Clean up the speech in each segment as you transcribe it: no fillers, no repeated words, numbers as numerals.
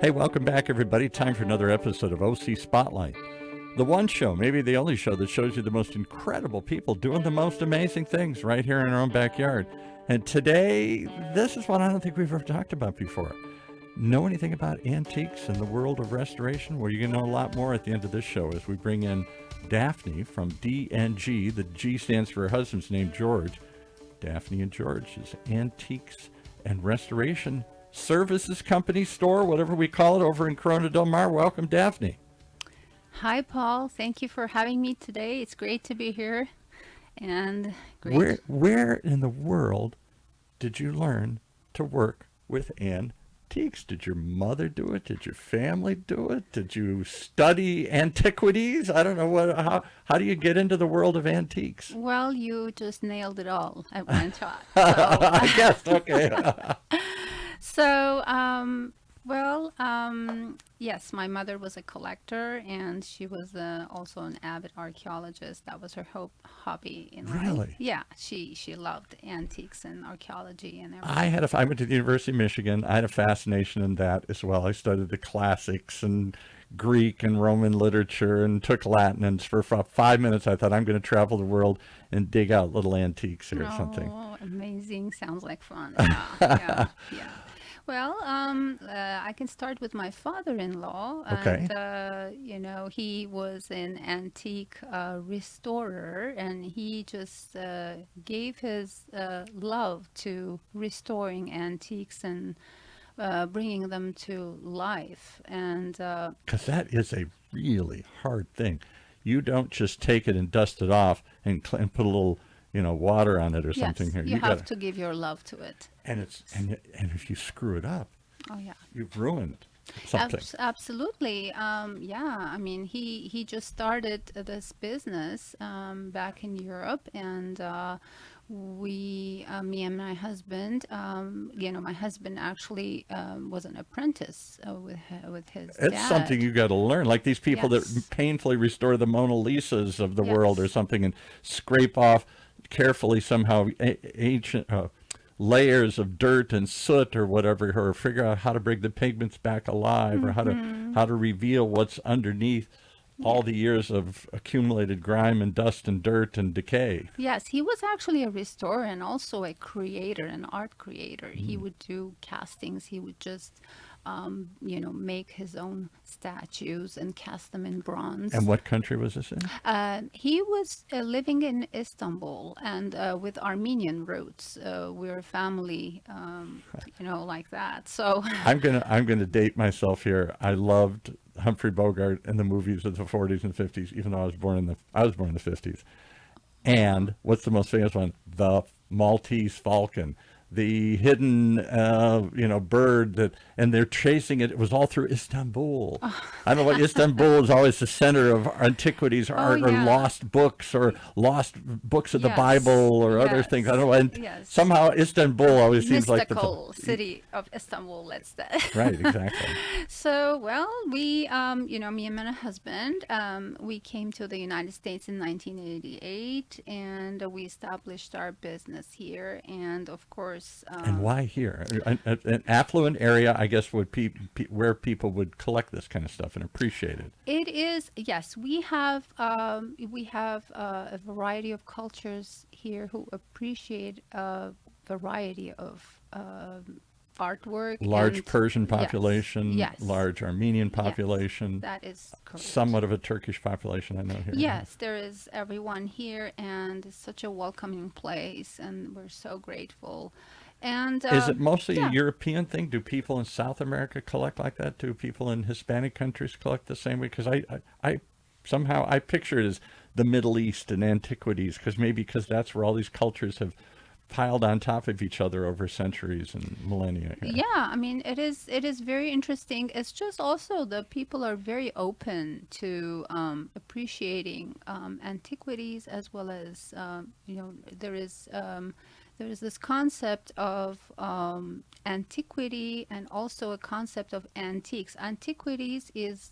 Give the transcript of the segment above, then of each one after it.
Hey, welcome back, everybody. Time for another episode of OC Spotlight. The one show, maybe the only show, that shows you the most incredible people doing the most amazing things right here in our own backyard. And today, this is one I don't think we've ever talked about before. Know anything about antiques and the world of restoration? Well, you're going to know a lot more at the end of this show as we bring in Daphne from D&G. The G stands for her husband's name, George. Daphne and George's Antiques and Restoration Services Company store, whatever we call it, over in Corona Del Mar. Welcome, Daphne. Hi, Paul. Thank you for having me today. It's great to be here. And great. Where in the world did you learn to work with antiques? Did your mother do it? Did your family do it? Did you study antiquities? I don't know how do you get into the world of antiques? Well, you just nailed it all at one shot. So, I guess. Okay. so yes, my mother was a collector, and she was also an avid archaeologist. That was her hobby in life. Really? Yeah, she loved antiques and archaeology and everything. I went to the University of Michigan. I had a fascination in that as well. I studied the classics and Greek and Roman literature and took Latin. And for 5 minutes, I thought, I'm going to travel the world and dig out little antiques or something. Oh, amazing. Sounds like fun. Yeah. Well, I can start with my father-in-law. Okay. And, he was an antique restorer, and he just gave his love to restoring antiques and bringing them to life. And because that is a really hard thing. You don't just take it and dust it off and put a little water on it or something here. You have to give your love to it. And if you screw it up, oh yeah, you've ruined something. Absolutely. I mean, he just started this business back in Europe, and me and my husband, my husband actually was an apprentice with his dad. It's something you got to learn, like these people Yes. that painfully restore the Mona Lisas of the Yes. world or something and scrape off carefully somehow ancient layers of dirt and soot or whatever, or figure out how to bring the pigments back alive, or how to reveal what's underneath all the years of accumulated grime and dust and dirt and decay. Yes, he was actually a restorer and also a creator, an art creator. He would do castings. He would just, make his own statues and cast them in bronze. And what country was this in? He was living in Istanbul, and with Armenian roots. We're a family, like that. So I'm gonna date myself here. I loved Humphrey Bogart and the movies of the 40s and 50s, even though I was born in the 50s. And what's the most famous one? The Maltese Falcon, the hidden bird and they're chasing it. It was all through Istanbul. I don't know what Istanbul is always the center of antiquities or lost books or lost books of the Bible or other things. I don't know. And somehow Istanbul always seems like the mystical city of Istanbul. Let's say. Right, exactly. So, well, we, me and my husband, we came to the United States in 1988, and we established our business here. And of course, and why here? An affluent area, I guess, would where people would collect this kind of stuff and appreciate it. It is, yes. We have a variety of cultures here who appreciate a variety of artwork. Large and, Persian population, yes. Large Armenian population. Yes, that is correct. Somewhat of a Turkish population, I know here. Yes, there is everyone here, and it's such a welcoming place, and we're so grateful. And is it mostly a European thing? Do people in South America collect like that? Do people in Hispanic countries collect the same way? Because I somehow I picture it as the Middle East and antiquities, because that's where all these cultures have piled on top of each other over centuries and millennia. Yeah, I mean, it is very interesting. It's just also the people are very open to appreciating antiquities, as well as there is there is this concept of antiquity and also a concept of antiques. Antiquities is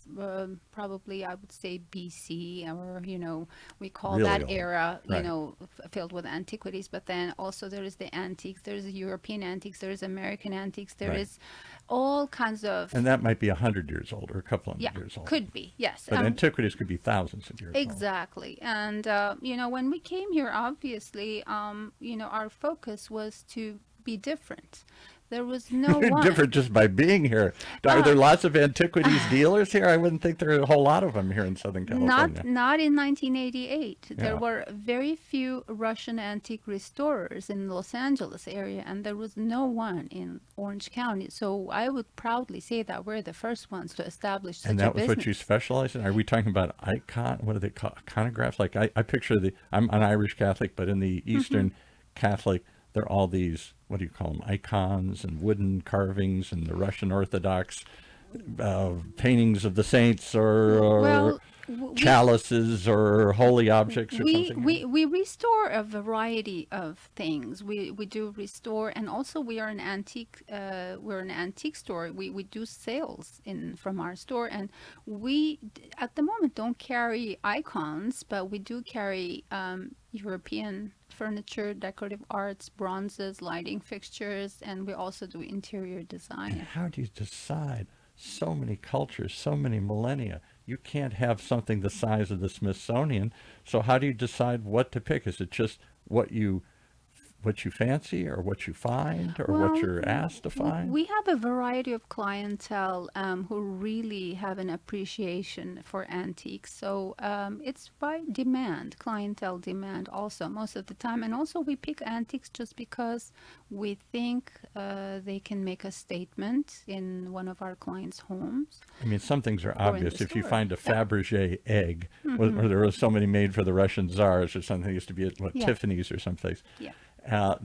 probably, I would say, BC, or, we call Really that old. era, Right. filled with antiquities. But then also there is the antiques, there is European antiques, there is American antiques, there Right. is all kinds And of, that might be 100 years old or a couple yeah, hundred years old. could be, yes. But antiquities could be thousands of years old. Exactly. And, when we came here, obviously, our focus was to be different. There was no You're one. different just by being here. Are there lots of antiquities dealers here? I wouldn't think there are a whole lot of them here in Southern California. Not in 1988. There Yeah. were very few Russian antique restorers in Los Angeles area, and there was no one in Orange County. So I would proudly say that we're the first ones to establish such And a that was what you business. specialize in? Are we talking about what are they called? Iconographs? Like I picture I'm an Irish Catholic, but in the Eastern Catholic, they're all these, what do you call them? Icons and wooden carvings, and the Russian Orthodox paintings of the saints, or Well, w- we chalices or holy objects or we something. we restore a variety of things. We do restore, and also we are an antique. We're an antique store. We do sales in from our store, and at the moment don't carry icons, but we do carry European furniture, decorative arts, bronzes, lighting fixtures, and we also do interior And design. how do you decide? So many cultures, so many millennia. You can't have something the size of the Smithsonian. So how do you decide what to pick? Is it just what you fancy, or what you find, or what Well, you're asked to find? we have a variety of clientele who really have an appreciation for antiques. So it's by demand, clientele demand also most of the time. And also we pick antiques just because we think they can make a statement in one of our clients' homes I mean, some things are or in obvious. the If you store. find a Yeah. Fabergé egg, or there were so many made for the Russian czars or something, it used to be at Yeah. Tiffany's or someplace. Yeah. Uh,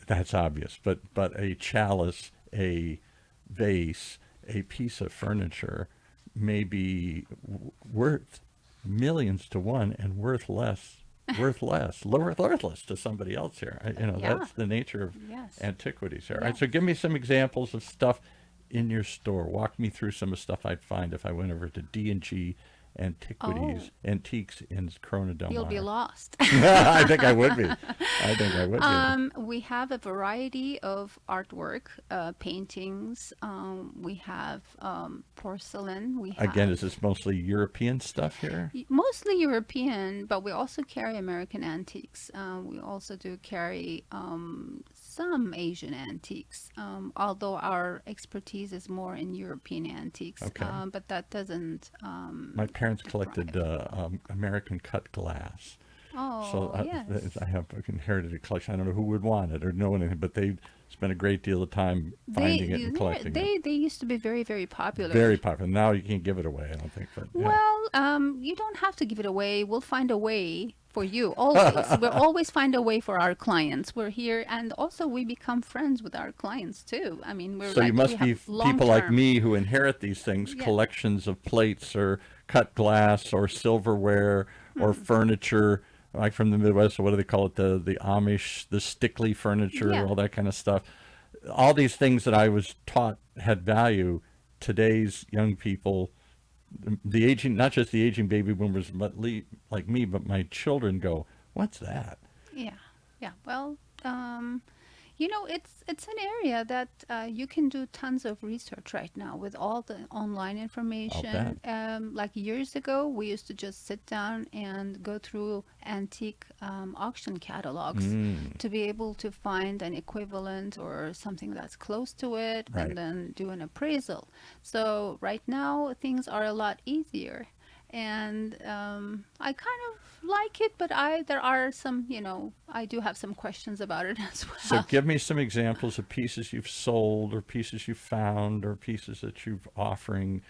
that's obvious. But a chalice, a vase, a piece of furniture may be worth millions to one, and worthless to somebody else here. Yeah. That's the nature of Yes. antiquities here. All right, Yes. so give me some examples of stuff in your store. Walk me through some of the stuff I'd find if I went over to D&G Oh, Antiques in Corona Del you'll be Mar. lost. I think I would be. I think I would be. We have a variety of artwork, paintings. We have porcelain. We Again, have is this mostly European stuff here? mostly European, but we also carry American antiques. We also do carry some Asian antiques, although our expertise is more in European antiques. Okay. But that doesn't. My parents deprive collected us. American cut glass. So Oh, yes. I have inherited a collection. I don't know who would want it or know anything, but they spent a great deal of time finding it and collecting it. They used to be very, very popular. Very popular. Now you can't give it away, I don't think. But yeah. Well, you don't have to give it away. We'll find a way for you. Always. We'll always find a way for our clients. We're here, and also we become friends with our clients too. I mean, So you we must have be people like long-term. me who inherit these things, Yeah. collections of plates or cut glass or silverware or furniture, like from the Midwest. So what do they call it? The Amish, the stickly furniture, Yeah. all that kind of stuff. All these things that I was taught had value. Today's young people, the aging, not just the aging baby boomers, but like me, but my children go, "What's that?" Yeah, yeah. Well, it's an area that you can do tons of research right now with all the online information. Like years ago, we used to just sit down and go through antique auction catalogs to be able to find an equivalent or something that's close to it, Right. and then do an appraisal. So right now, things are a lot easier. And I kind of like it, but there are some, I do have some questions about it as So well. give me some examples of pieces you've sold, or pieces you found, or pieces that you've offering.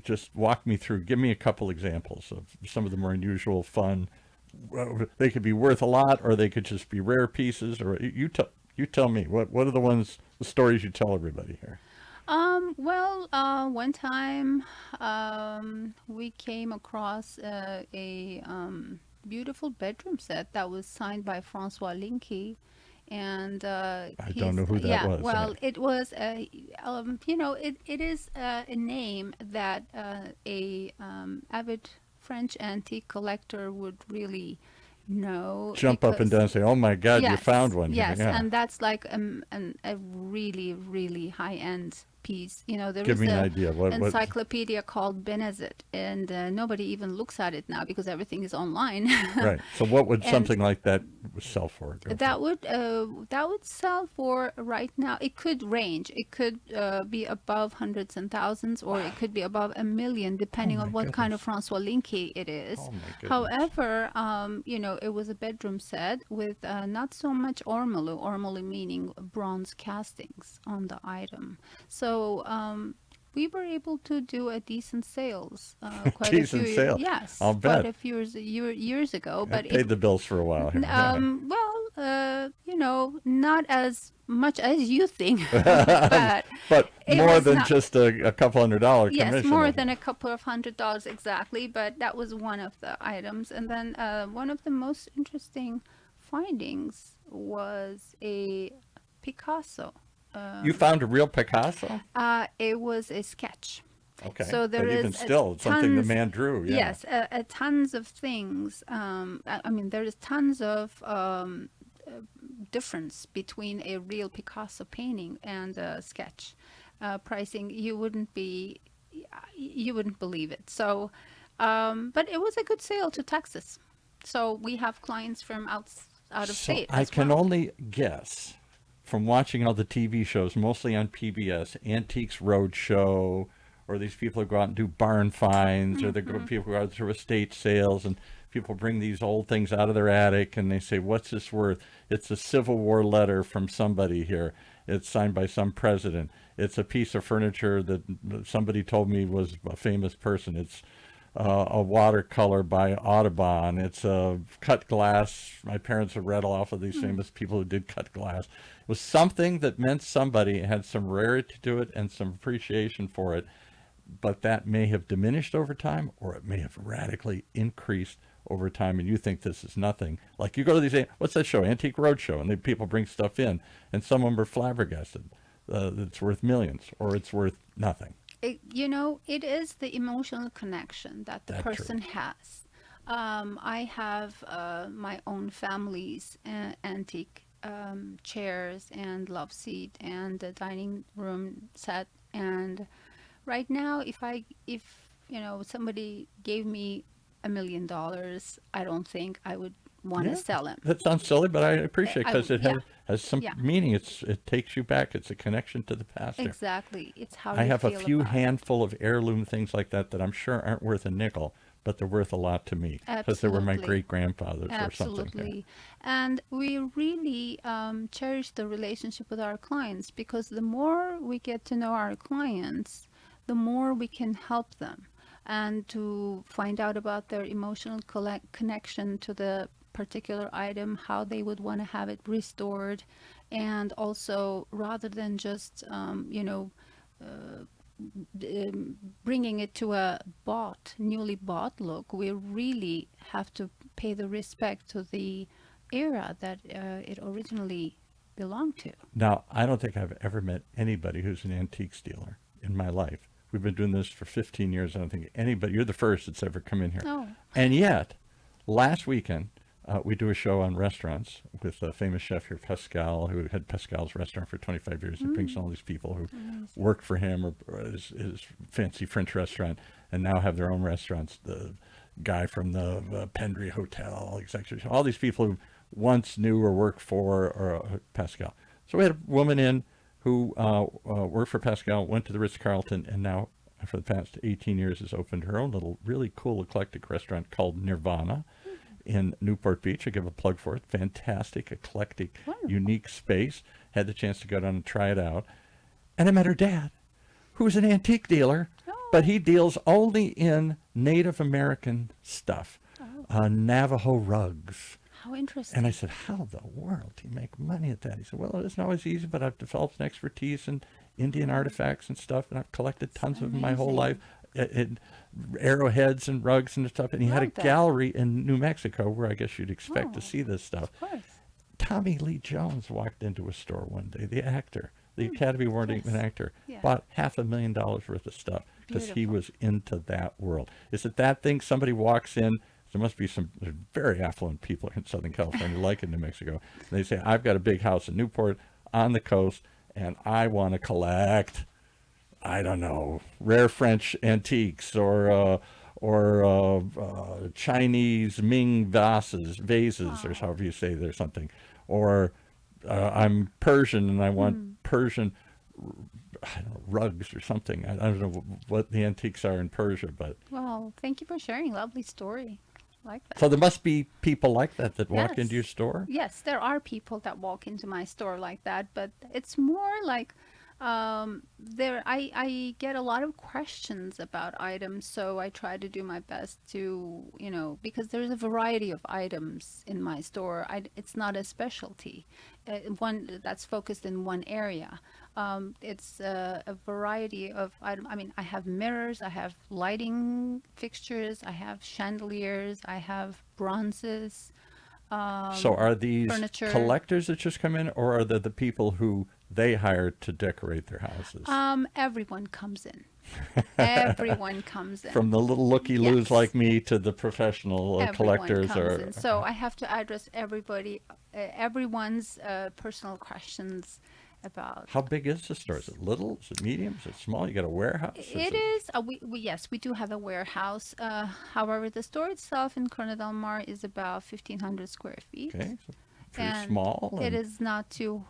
Just walk me through. Give me a couple examples of some of the more unusual, fun. Well, they could be worth a lot, or they could just be rare pieces. Or you tell me what are the stories you tell everybody here. Well, one time we came across a beautiful bedroom set that was signed by Francois Linky, and I don't know who that was. well, it was it is a name that a avid French antique collector would really know. Jump up and down and say, "Oh my God, you found one!" Yes, Yeah. and that's like a really, really high-end piece. There Give is me an a idea. What? encyclopedia called Benezet, and nobody even looks at it now because everything is online. Right. So what would And something like that sell for? that would sell for right now. It could range. It could be above hundreds and thousands, or it could be above $1 million, depending on what kind of Francois Linke it is. Oh my goodness. However, it was a bedroom set with not so much ormolu meaning bronze castings on the item. So we were able to do a decent sales. Quite Decent a few, sale. yes, I'll bet. quite a few years ago. I But paid the bills for a while here. not as much as you think, but But more was than not- just a couple $100 commission. yes, more than a couple of $100 exactly. But that was one of the items, and then one of the most interesting findings was a Picasso. You found a real Picasso? It was a sketch. Okay. So there but even is still, it's something the tons- man drew. Yeah. Yes, tons of things. I mean, there is tons of difference between a real Picasso painting and a sketch. Pricing, you wouldn't believe it. So, but it was a good sale to Texas. So we have clients from out of state. I as can well. only guess from watching all the TV shows, mostly on PBS, Antiques Roadshow, or these people who go out and do barn finds, or the people who go out through estate sales, and people bring these old things out of their attic, and they say, "What's this worth?" It's a Civil War letter from somebody here. It's signed by some president. It's a piece of furniture that somebody told me was a famous person. It's a watercolor by Audubon. It's a cut glass. My parents have read off of these famous people who did cut glass. It was something that meant somebody, had some rarity to it and some appreciation for it, but that may have diminished over time, or it may have radically increased over time, and you think this is nothing. Like you go to these, what's that show, Antique Roadshow, and people bring stuff in, and some of them are flabbergasted. It's worth millions, or it's worth nothing. It is the emotional connection that the person has. I have my own family's antique chairs and love seat and the dining room set. And right now, if somebody gave me $1 million, I don't think I would want to sell them. That sounds silly, but I appreciate it because it has some Yeah. meaning. It takes you back. It's a connection to the past. There. Exactly. It's how I you have a feel few about it. handful of heirloom things like that I'm sure aren't worth a nickel, but they're worth a lot to me because they were my Absolutely. great-grandfathers or something. Absolutely. And we really cherish the relationship with our clients, because the more we get to know our clients, the more we can help them, and to find out about their emotional connection to the particular item, how they would want to have it restored. And also, rather than just bringing it to a newly bought look, we really have to pay the respect to the era that it originally belonged to. Now, I don't think I've ever met anybody who's an antiques dealer in my life. We've been doing this for 15 years. I don't think anybody, you're the first that's ever come in here. Oh. And yet, last weekend, we do a show on restaurants with a famous chef here, Pascal, who had Pascal's restaurant for 25 years. He brings all these people who worked for him or his fancy French restaurant and now have their own restaurants. The guy from the Pendry Hotel, executive, all these people who once knew or worked for Pascal. So we had a woman in who worked for Pascal, went to the Ritz-Carlton, and now for the past 18 years has opened her own little really cool eclectic restaurant called Nirvana in Newport Beach. I give a plug for it. Fantastic, eclectic, unique space. Had the chance to go down and try it out. And I met her dad, who's an antique dealer, but he deals only in Native American stuff, Navajo rugs. How interesting. And I said, how in the world do you make money at that? He said, well, it isn't always easy, but I've developed an expertise in Indian artifacts and stuff, and I've collected tons of them my whole life. Arrowheads and rugs and stuff. And he had a gallery in New Mexico where I guess you'd expect to see this stuff. Of course. Tommy Lee Jones walked into a store one day, the actor, the Academy Award Yes. winning actor, Yeah. bought $500,000 worth of stuff because he Beautiful. was into that world. Is it that thing? Somebody walks in, there must be some very affluent people in Southern California, like in New Mexico. And they say, I've got a big house in Newport on the coast, and I want to collect, I don't know, rare French antiques or Chinese Ming vases, or Wow. however you say there's something, or I'm Persian and I want Persian, I don't know, rugs or something. I don't know what the antiques are in Persia, but Well, thank you for sharing. Lovely story. Like that. so there must be people like that that walk Yes. into your store. Yes, there are people that walk into my store like that, but it's more like there I get a lot of questions about items, so I try to do my best to, because there's a variety of items in my store. It's not a specialty, one that's focused in one area. It's a variety of item. I mean, I have mirrors, I have lighting fixtures, I have chandeliers, I have bronzes, So are these furniture. collectors that just come in, or are they the people who they hire to decorate their houses? Everyone comes in. Everyone comes in. From the little looky-loos Yes. like me to the professional Everyone collectors, comes or in. So I have to address everyone's personal questions about. how big is the store? Is it little? Is it medium? Is it small? You got a warehouse? It is. Yes, we do have a warehouse. However, the store itself in Corona del Mar is about 1,500 square feet. Okay, so pretty And small. it and- is not too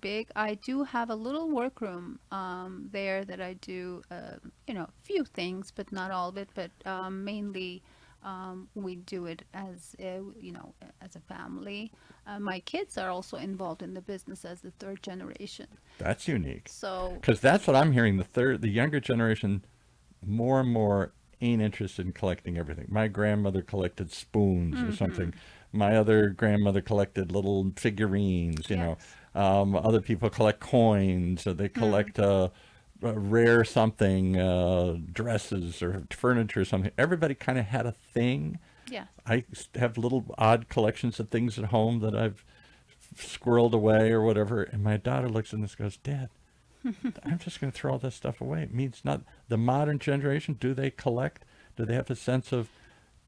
big. I do have a little workroom there that I do few things, but not all of it. But mainly we do it as as a family. My kids are also involved in the business as the third generation. That's unique. So Because that's what I'm hearing. The younger generation, more and more ain't interested in collecting everything. My grandmother collected spoons or something. My other grandmother collected little figurines. Yes. Other people collect coins, or they collect rare something, dresses or furniture or something. Everybody kind of had a thing. yeah, I have little odd collections of things at home that I've squirreled away or whatever. And my daughter looks at this and goes, Dad, I'm just going to throw all this stuff away. It means not the modern generation. Do they collect? Do they have a sense of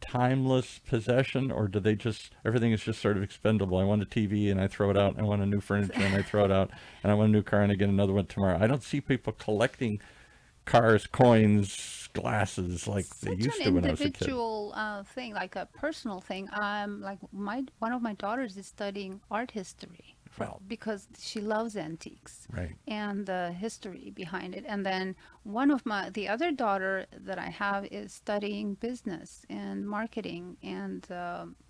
timeless possession, or do they just, everything is just sort of expendable? I want a TV and I throw it out. I want a new furniture and I throw it out. And I want a new car and I get another one tomorrow. I don't see people collecting cars, coins, glasses like they such used an to when I was a kid. individual thing, like a personal thing. Like one of my daughters is studying art history Well. because she loves antiques Right. and the history behind it. And then the other daughter that I have is studying business and marketing, and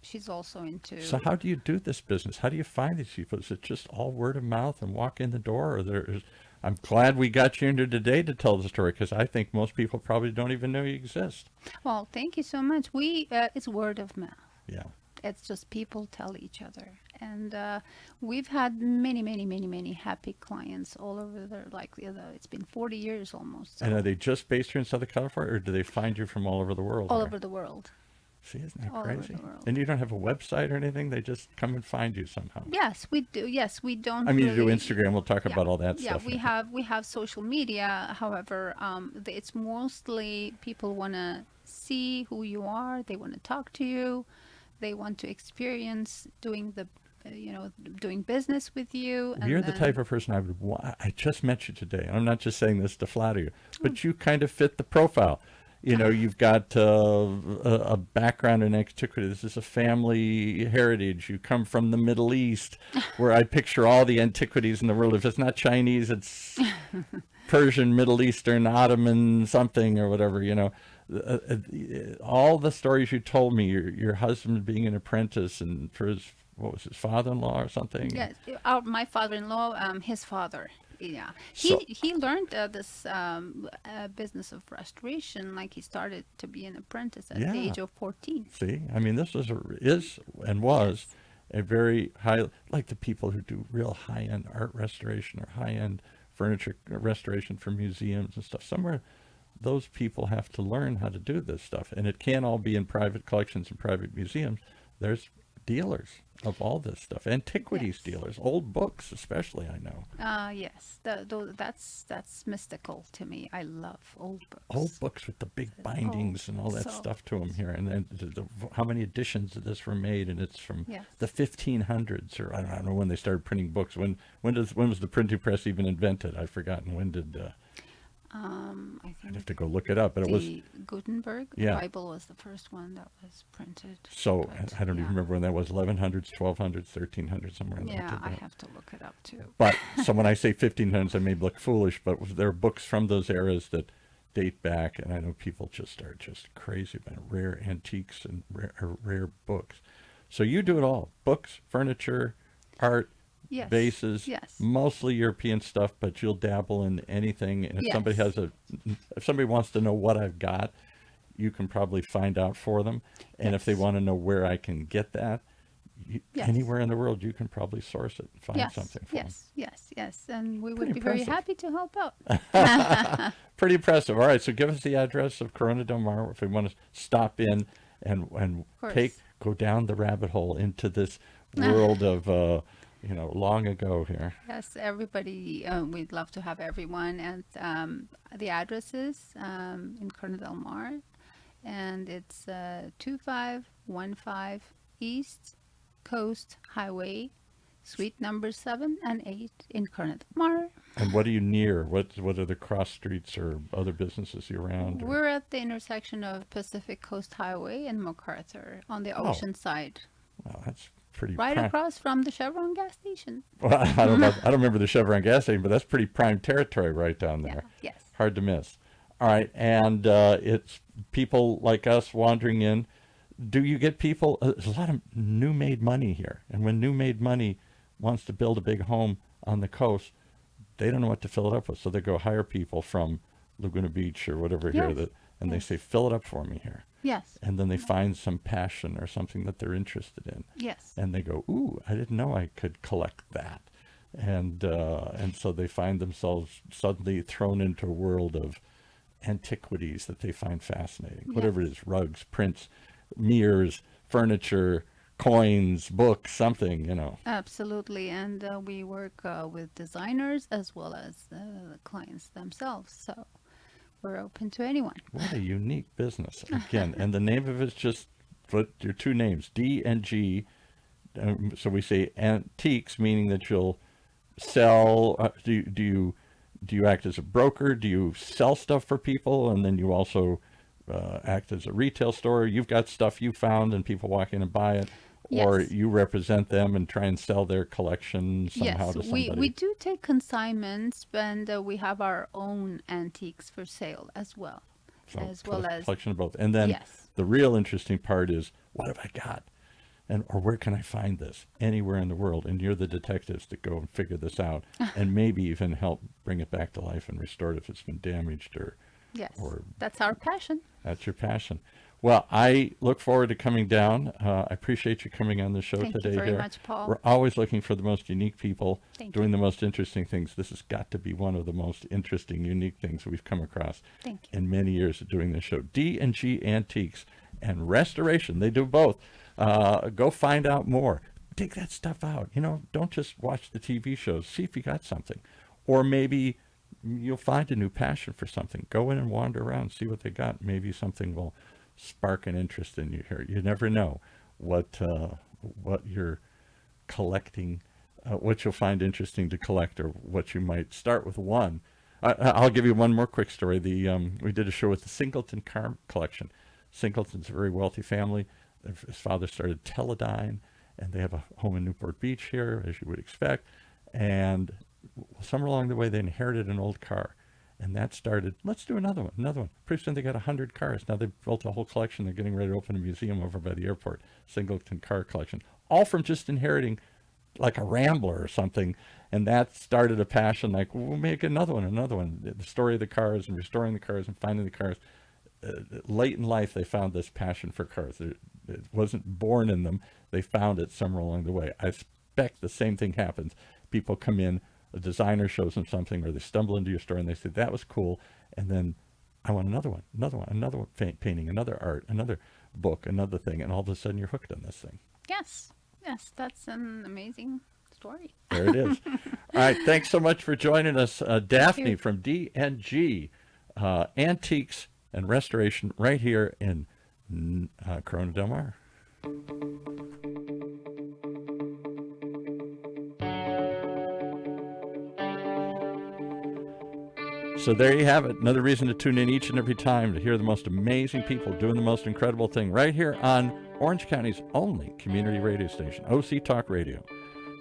she's also into. So how do you do this business? How do you find these people? Is it just all word of mouth and walk in the door, or there is? I'm glad we got you into today to tell the story, because I think most people probably don't even know you exist. Well, thank you so much. It's word of mouth. Yeah. It's just people tell each other, and we've had many happy clients all over there. Like it's been 40 years almost. So And are they just based here in Southern California, or do they find you from all over the world? all there? over the world. See, isn't that all over crazy? the world. And you don't have a website or anything? They just come and find you somehow. Yes, we do. Yes, we don't. I mean, you do really- Instagram. We'll talk about all that Yeah, stuff. we have social media. However, it's mostly people want to see who you are. They want to talk to you. They want to experience doing doing business with you. And You're the then- type of person I would want. I just met you today. I'm not just saying this to flatter you, but you kind of fit the profile. You've got a background in antiquity. This is a family heritage. You come from the Middle East, where I picture all the antiquities in the world. If it's not Chinese, it's Persian, Middle Eastern, Ottoman, something or whatever. All the stories you told me, your husband being an apprentice, and for what was his father-in-law or something? Yes, my father-in-law, his father. Yeah, So- he learned this business of restoration. Like he started to be an apprentice at Yeah. the age of 14. See, I mean, this is and was a very high, like the people who do real high-end art restoration or high-end furniture restoration for museums and stuff. Somewhere, those people have to learn how to do this stuff, and it can't all be in private collections and private museums. There's dealers of all this stuff. Antiquities Yes. dealers, old books especially, I know. Yes, that's mystical to me. I love old Old books. books with the big Oh, bindings and all that so stuff to them here. And then how many editions of this were made, and it's from yes. the 1500s, or I don't know when they started printing books. When was the printing press even invented? I've forgotten. When did I I'd have think to go look it up, but it was, the Gutenberg yeah. Bible was the first one that was printed. So But I don't even yeah, remember when that was. 1100s, 1200s, 1300s, somewhere in there. yeah, Did I that. have to look it up too. But so when I say 1500s, I may look foolish, but there are books from those eras that date back, and I know people just are just crazy about rare antiques and rare books. So you do it all: books, furniture, art, Yes, vases, yes, mostly European stuff, but you'll dabble in anything. And yes, if somebody wants to know what I've got, you can probably find out for them. And if they yes, want to know where I can get that, yes. anywhere in the world, you can probably source it and find Yes, something for them. yes, yes, yes, and we Pretty would be very impressive. happy to help out. Pretty impressive. All right, so give us the address of Corona Del Mar if we want to stop in and Of course. go down the rabbit hole into this world of long ago here. Yes, everybody, we'd love to have everyone. And the address is in Corona Del Mar, and it's 2515 East Coast Highway, suite number 7 and 8 in Corona Del Mar. And what are you near? What are the cross streets or other businesses you around? Or? We're at the intersection of Pacific Coast Highway and MacArthur on the Oh, ocean side, well, that's pretty right prime. across from the Chevron gas station. Well, I don't remember the Chevron gas station, but that's pretty prime territory right down Yeah, there. yes. Hard to miss. All right, and it's people like us wandering in. Do you get people? There's a lot of new made money here, and when new made money wants to build a big home on the coast, they don't know what to fill it up with, so they go hire people from Laguna Beach or whatever here, Yes, and they yes, say, fill it up for me here, yes, and then they find some passion or something that they're interested in, yes, and they go, ooh, I didn't know I could collect that, and so they find themselves suddenly thrown into a world of antiquities that they find fascinating, whatever it yes. is: rugs, prints, mirrors, furniture, coins, books, something. Absolutely. And we work with designers as well as the clients themselves. So we're open to anyone. What a unique business. Again, and the name of it's just put your two names, D and G. So we say antiques, meaning that you'll sell. Do you act as a broker? Do you sell stuff for people, and then you also act as a retail store? You've got stuff you found, and people walk in and buy it, or Yes. you represent them and try and sell their collection somehow Yes, to we somebody. do take consignments, and we have our own antiques for sale as well. So As well as, collection of both. And then yes, the real interesting part is, what have I got? Or where can I find this? Anywhere in the world. And you're the detectives that go and figure this out and maybe even help bring it back to life and restore it if it's been damaged, yes, or that's our passion. that's your passion. Well, I look forward to coming down. I appreciate you coming on the show Thank you today very here. much, Paul. We're always looking for the most unique people Thank doing you. the most interesting things. This has got to be one of the most interesting, unique things we've come across Thank you. in many years of doing this show. D&G Antiques and Restoration. They do both. Go find out more. Dig that stuff out. Don't just watch the TV shows. See if you got something. Or maybe you'll find a new passion for something. Go in and wander around, see what they got. Maybe something will spark an interest in you here. You never know what you're collecting, what you'll find interesting to collect, or what you might start with one. I'll give you one more quick story. We did a show with the Singleton car collection. Singleton's a very wealthy family. His father started Teledyne, and they have a home in Newport Beach here, as you would expect. And somewhere along the way, they inherited an old car. And that started, let's do another one. Pretty soon they got 100 cars. Now they've built a whole collection. They're getting ready to open a museum over by the airport, Singleton Car Collection, all from just inheriting like a Rambler or something. And that started a passion, like, we'll make another one. The story of the cars and restoring the cars and finding the cars. Late in life, they found this passion for cars. It wasn't born in them. They found it somewhere along the way. I expect the same thing happens. People come in, a designer shows them something, or they stumble into your store and they say, that was cool. And then I want another one, another painting, another art, another book, another thing. And all of a sudden you're hooked on this thing. Yes, Yes, that's an amazing story. There it is. All right. Thanks so much for joining us, Daphne you. from D&G Antiques and Restoration right here in Corona Del Mar. So there you have it. Another reason to tune in each and every time to hear the most amazing people doing the most incredible thing right here on Orange County's only community radio station, OC Talk Radio.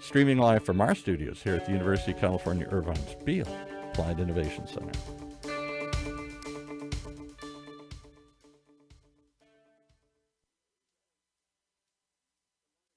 Streaming live from our studios here at the University of California, Irvine's Beale Applied Innovation Center.